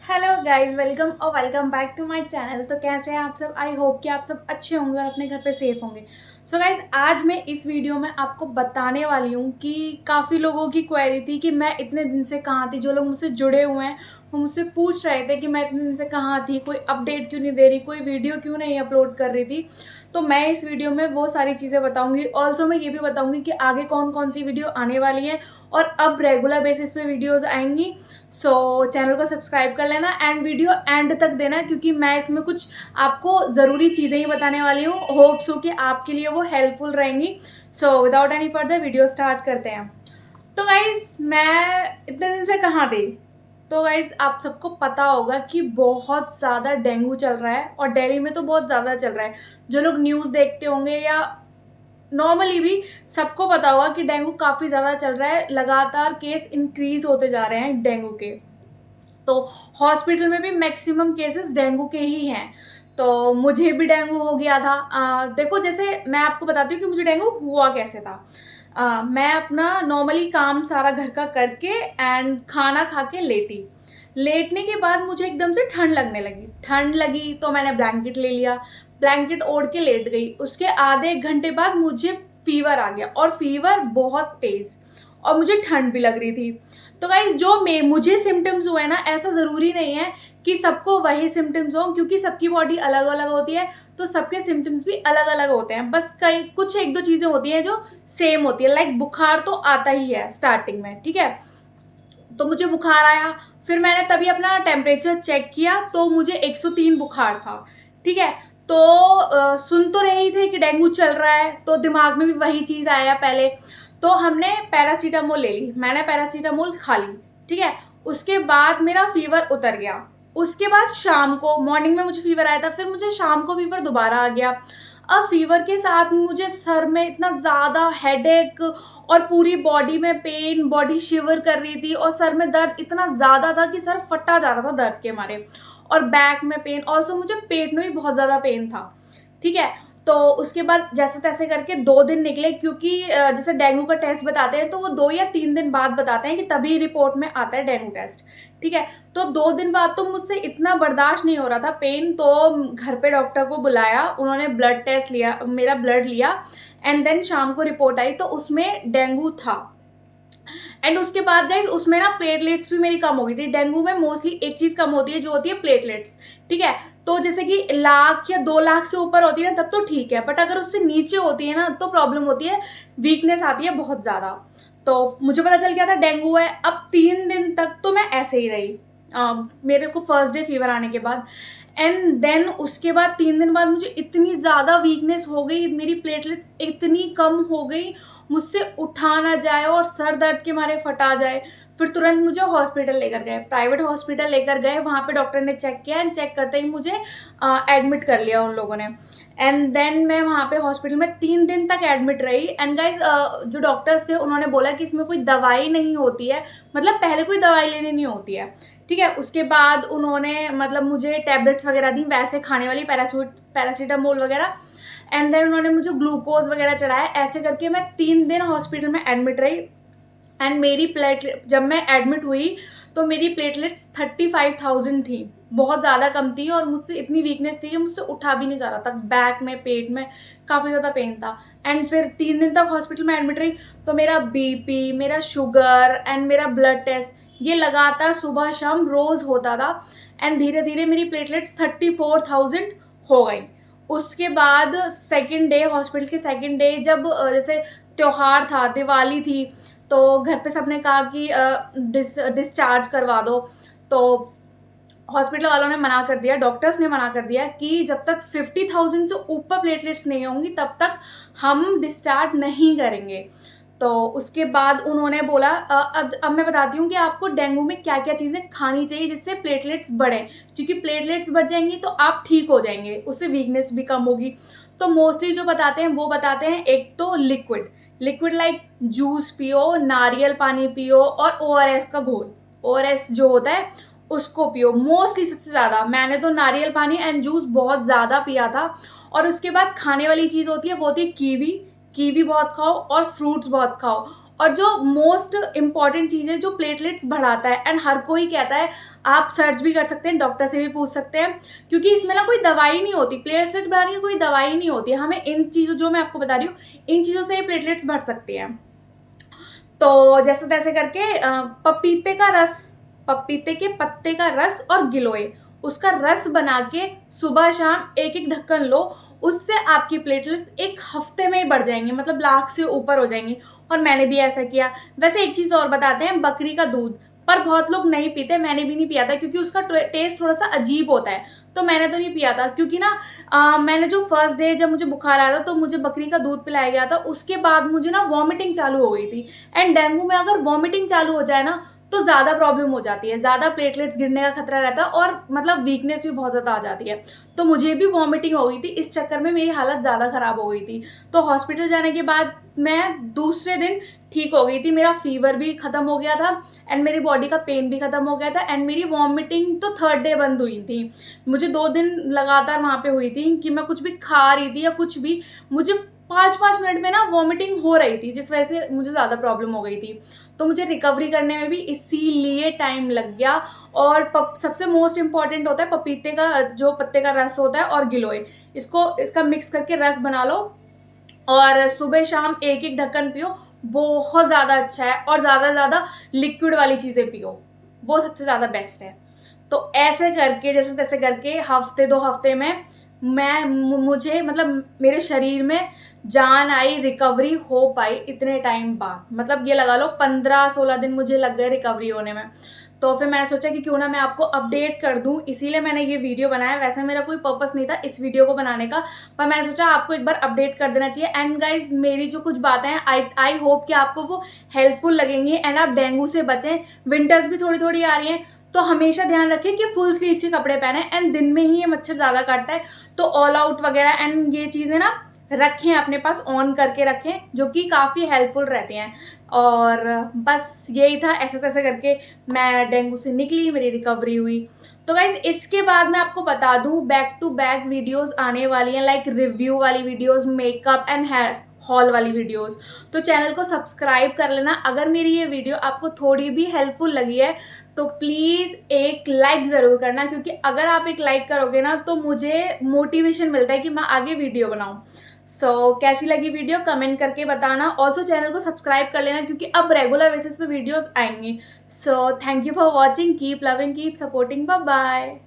Hello guys, welcome back to my channel. तो कैसे हैं आप सब? आई होप कि आप सब अच्छे होंगे और अपने घर पे सेफ होंगे। सो गाइस, आज मैं इस वीडियो में आपको बताने वाली हूँ कि काफ़ी लोगों की क्वेरी थी कि मैं इतने दिन से कहाँ थी। जो लोग मुझसे जुड़े हुए हैं वो मुझसे पूछ रहे थे कि मैं इतने दिन से कहाँ थी, कोई अपडेट क्यों नहीं दे रही, कोई वीडियो क्यों नहीं अपलोड कर रही थी। तो मैं इस वीडियो में वो सारी चीज़ें बताऊँगी। ऑल्सो मैं ये भी बताऊँगी कि आगे कौन कौन सी वीडियो आने वाली है और अब रेगुलर बेसिस पे वीडियोज़ आएंगी। सो चैनल को सब्सक्राइब कर लेना एंड वीडियो एंड तक देना, क्योंकि मैं इसमें कुछ आपको ज़रूरी चीज़ें ही बताने वाली हूँ। होप्स हो कि आपके लिए वो हेल्पफुल रहेंगी। So without any further video start करते हैं। तो गाइज, मैं इतने दिन से कहाँ थी? तो गाइज, आप सबको पता होगा कि बहुत ज़्यादा डेंगू चल रहा है और दिल्ली में तो बहुत ज़्यादा चल रहा है। जो लोग न्यूज़ देखते होंगे या नॉर्मली भी सबको पता होगा कि डेंगू काफ़ी ज़्यादा चल रहा है। लगातार केस इंक्रीज होते जा रहे हैं डेंगू के। तो हॉस्पिटल में भी मैक्सिमम केसेस डेंगू के ही हैं। तो मुझे भी डेंगू हो गया था। देखो, जैसे मैं आपको बताती हूँ कि मुझे डेंगू हुआ कैसे था। मैं अपना नॉर्मली काम सारा घर का करके एंड खाना खा के लेटी। लेटने के बाद मुझे एकदम से ठंड लगने लगी। ठंड लगी तो मैंने ब्लैंकेट ले लिया, ब्लैंकेट ओढ़ के लेट गई। उसके आधे एक घंटे बाद मुझे फीवर आ गया और फीवर बहुत तेज़, और मुझे ठंड भी लग रही थी। तो गाइज, जो मुझे सिम्टम्स हुए ना, ऐसा ज़रूरी नहीं है कि सबको वही सिम्टम्स हो, क्योंकि सबकी बॉडी अलग अलग होती है। तो सबके सिम्टम्स भी अलग अलग होते हैं। बस कई कुछ एक दो चीज़ें होती हैं जो सेम होती है। लाइक बुखार तो आता ही है स्टार्टिंग में, ठीक है। तो मुझे बुखार आया, फिर मैंने तभी अपना टेम्परेचर चेक किया तो मुझे 103 बुखार था, ठीक है। तो सुन तो रहे ही थे कि डेंगू चल रहा है, तो दिमाग में भी वही चीज़ आया पहले। तो हमने पैरासीटामोल ले ली, मैंने पैरासीटामोल खा ली, ठीक है। उसके बाद मेरा फीवर उतर गया। उसके बाद शाम को, मॉर्निंग में मुझे फीवर आया था, फिर मुझे शाम को फीवर दोबारा आ गया। अब फीवर के साथ मुझे सर में इतना ज़्यादा हेडेक और पूरी बॉडी में पेन, बॉडी शिवर कर रही थी और सर में दर्द इतना ज़्यादा था कि सर फटा जा रहा था दर्द के मारे। और बैक में पेन, ऑल्सो मुझे पेट में भी बहुत ज़्यादा पेन था, ठीक है। तो उसके बाद जैसे तैसे करके 2 दिन निकले, क्योंकि जैसे डेंगू का टेस्ट बताते हैं तो वो 2 या 3 दिन बाद बताते हैं कि तभी रिपोर्ट में आता है डेंगू टेस्ट, ठीक है। तो 2 दिन बाद तो मुझसे इतना बर्दाश्त नहीं हो रहा था पेन, तो घर पे डॉक्टर को बुलाया, उन्होंने ब्लड टेस्ट लिया, मेरा ब्लड लिया एंड देन शाम को रिपोर्ट आई तो उसमें डेंगू था। एंड उसके बाद गाइज, उसमें ना प्लेटलेट्स भी मेरी कम हो गई थी। डेंगू में मोस्टली एक चीज़ कम होती है, जो होती है प्लेटलेट्स, ठीक है। तो जैसे कि 1,00,000 या 2,00,000 से ऊपर होती है ना, तब तो ठीक है, बट अगर उससे नीचे होती है ना तो प्रॉब्लम होती है, वीकनेस आती है बहुत ज़्यादा। तो मुझे पता चल गया था डेंगू है। अब 3 दिन तक तो मैं ऐसे ही रही, मेरे को फर्स्ट डे फीवर आने के बाद। एंड देन उसके बाद 3 दिन बाद मुझे इतनी ज़्यादा वीकनेस हो गई, मेरी प्लेटलेट्स इतनी कम हो गई, मुझसे उठा ना जाए और सर दर्द के मारे फटा जाए। फिर तुरंत मुझे हॉस्पिटल लेकर गए, प्राइवेट हॉस्पिटल लेकर गए। वहाँ पे डॉक्टर ने चेक किया एंड चेक करते ही मुझे एडमिट कर लिया उन लोगों ने। एंड देन मैं वहाँ पे हॉस्पिटल में 3 दिन तक एडमिट रही। एंड गाइज, जो डॉक्टर्स थे उन्होंने बोला कि इसमें कोई दवाई नहीं होती है, मतलब पहले कोई दवाई लेनी नहीं होती है, ठीक है। उसके बाद उन्होंने मतलब मुझे टैबलेट्स वगैरह दी, वैसे खाने वाली पैरासीटामोल वगैरह। एंड देन उन्होंने मुझे ग्लूकोज वगैरह चढ़ाया। ऐसे करके मैं 3 दिन हॉस्पिटल में एडमिट रही। एंड मेरी प्लेटलेट, जब मैं एडमिट हुई तो मेरी प्लेटलेट्स 35,000 थी, बहुत ज़्यादा कम थी। और मुझसे इतनी वीकनेस थी कि मुझसे उठा भी नहीं जा रहा था, बैक में, पेट में काफ़ी ज़्यादा पेन था। एंड फिर 3 दिन तक हॉस्पिटल में एडमिट रही तो मेरा बीपी, मेरा शुगर एंड मेरा ब्लड टेस्ट, ये लगातार सुबह शाम रोज़ होता था। एंड धीरे धीरे मेरी प्लेटलेट्स 34,000 हो गई। उसके बाद सेकेंड डे, हॉस्पिटल के सेकेंड डे, जब जैसे त्योहार था, दिवाली थी, तो घर पे सबने कहा कि डिस्चार्ज करवा दो। तो हॉस्पिटल वालों ने मना कर दिया, डॉक्टर्स ने मना कर दिया कि जब तक 50,000 से ऊपर प्लेटलेट्स नहीं होंगी तब तक हम डिस्चार्ज नहीं करेंगे। तो उसके बाद उन्होंने बोला, अब मैं बताती हूँ कि आपको डेंगू में क्या क्या चीज़ें खानी चाहिए जिससे प्लेटलेट्स बढ़ें, क्योंकि प्लेटलेट्स बढ़ जाएंगी तो आप ठीक हो जाएंगे, उससे वीकनेस भी कम होगी। तो मोस्टली जो बताते हैं वो बताते हैं, एक तो लिक्विड, लिक्विड लाइक जूस पियो, नारियल पानी पियो और ORS का घोल, ORS जो होता है उसको पियो। मोस्टली सबसे ज़्यादा मैंने तो नारियल पानी एंड जूस बहुत ज़्यादा पिया था। और उसके बाद खाने वाली चीज़ होती है, वो होती है कीवी, कीवी बहुत खाओ और फ्रूट्स बहुत खाओ। और जो मोस्ट इम्पॉर्टेंट चीज़ है जो प्लेटलेट्स बढ़ाता है, एंड हर कोई कहता है, आप सर्च भी कर सकते हैं, डॉक्टर से भी पूछ सकते हैं, क्योंकि इसमें ना कोई दवाई नहीं होती, प्लेटलेट बढ़ाने की कोई दवाई नहीं होती है। हमें इन चीज़ों जो मैं आपको बता रही हूँ, इन चीज़ों से ही प्लेटलेट्स बढ़ सकती हैं। तो जैसे तैसे करके पपीते का रस, पपीते के पत्ते का रस और गिलोय, उसका रस बना के सुबह शाम एक एक ढक्कन लो, उससे आपकी प्लेटलेट्स एक हफ्ते में ही बढ़ जाएंगी, मतलब लाख से ऊपर हो जाएंगी। और मैंने भी ऐसा किया। वैसे एक चीज़ और बताते हैं, बकरी का दूध, पर बहुत लोग नहीं पीते, मैंने भी नहीं पिया था क्योंकि उसका टेस्ट थोड़ा सा अजीब होता है, तो मैंने तो नहीं पिया था। क्योंकि ना मैंने जो फर्स्ट डे जब मुझे बुखार आया था तो मुझे बकरी का दूध पिलाया गया था, उसके बाद मुझे ना वॉमिटिंग चालू हो गई थी। एंड डेंगू में अगर वॉमिटिंग चालू हो जाए ना तो ज़्यादा प्रॉब्लम हो जाती है, ज़्यादा प्लेटलेट्स गिरने का खतरा रहता है, और मतलब वीकनेस भी बहुत ज़्यादा आ जाती है। तो मुझे भी वॉमिटिंग हो गई थी, इस चक्कर में मेरी हालत ज़्यादा ख़राब हो गई थी। तो हॉस्पिटल जाने के बाद मैं दूसरे दिन ठीक हो गई थी, मेरा फीवर भी ख़त्म हो गया था, एंड मेरी बॉडी का पेन भी ख़त्म हो गया था, एंड मेरी वॉमिटिंग तो थर्ड डे बंद हुई थी। मुझे 2 दिन लगातार वहाँ पे हुई थी कि मैं कुछ भी खा रही थी या कुछ भी, मुझे 5-5 मिनट में ना वॉमिटिंग हो रही थी, जिस वजह से मुझे ज़्यादा प्रॉब्लम हो गई थी। तो मुझे रिकवरी करने में भी इसीलिए टाइम लग गया। और सबसे मोस्ट इम्पॉर्टेंट होता है पपीते का जो पत्ते का रस होता है और गिलोय, इसका मिक्स करके रस बना लो और सुबह शाम एक एक ढक्कन पियो, बहुत ज़्यादा अच्छा है। और ज़्यादा से ज़्यादा लिक्विड वाली चीज़ें पियो, वो सबसे ज़्यादा बेस्ट है। तो ऐसे करके जैसे तैसे करके हफ्ते 2 हफ्ते में मुझे मतलब मेरे शरीर में जान आई, रिकवरी हो पाई इतने टाइम बाद। मतलब ये लगा लो 15-16 दिन मुझे लग गए रिकवरी होने में। तो फिर मैंने सोचा कि क्यों ना मैं आपको अपडेट कर दूं, इसीलिए मैंने ये वीडियो बनाया। वैसे मेरा कोई पर्पस नहीं था इस वीडियो को बनाने का, पर मैंने सोचा आपको एक बार अपडेट कर देना चाहिए। एंड गाइज, मेरी जो कुछ बातें हैं आई होप कि आपको वो हेल्पफुल लगेंगी, एंड आप डेंगू से बचें। विंटर्स भी थोड़ी थोड़ी आ रही हैं, तो हमेशा ध्यान रखें कि फुल स्लीव्स के कपड़े पहने, एंड दिन में ही ये मच्छर ज़्यादा काटता है, तो ऑल आउट वगैरह एंड ये चीज़ें ना रखें अपने पास, ऑन करके रखें, जो कि काफ़ी हेल्पफुल रहती हैं। और बस यही था, ऐसे तैसे करके मैं डेंगू से निकली, मेरी रिकवरी हुई। तो गाइज, इसके बाद मैं आपको बता दूं, बैक टू बैक वीडियोस आने वाली हैं, लाइक रिव्यू वाली videos, makeup and hair haul वाली वीडियोस। तो चैनल को सब्सक्राइब कर लेना। अगर मेरी ये वीडियो आपको थोड़ी भी हेल्पफुल लगी है तो प्लीज़ एक लाइक ज़रूर करना, क्योंकि अगर आप एक लाइक करोगे ना तो मुझे मोटिवेशन मिलता है कि मैं आगे वीडियो बनाऊँ। सो कैसी लगी वीडियो कमेंट करके बताना। ऑल्सो चैनल को सब्सक्राइब कर लेना, क्योंकि अब रेगुलर बेसिस पे वीडियोस आएंगी। So thank you for watching, keep loving, keep supporting, bye bye.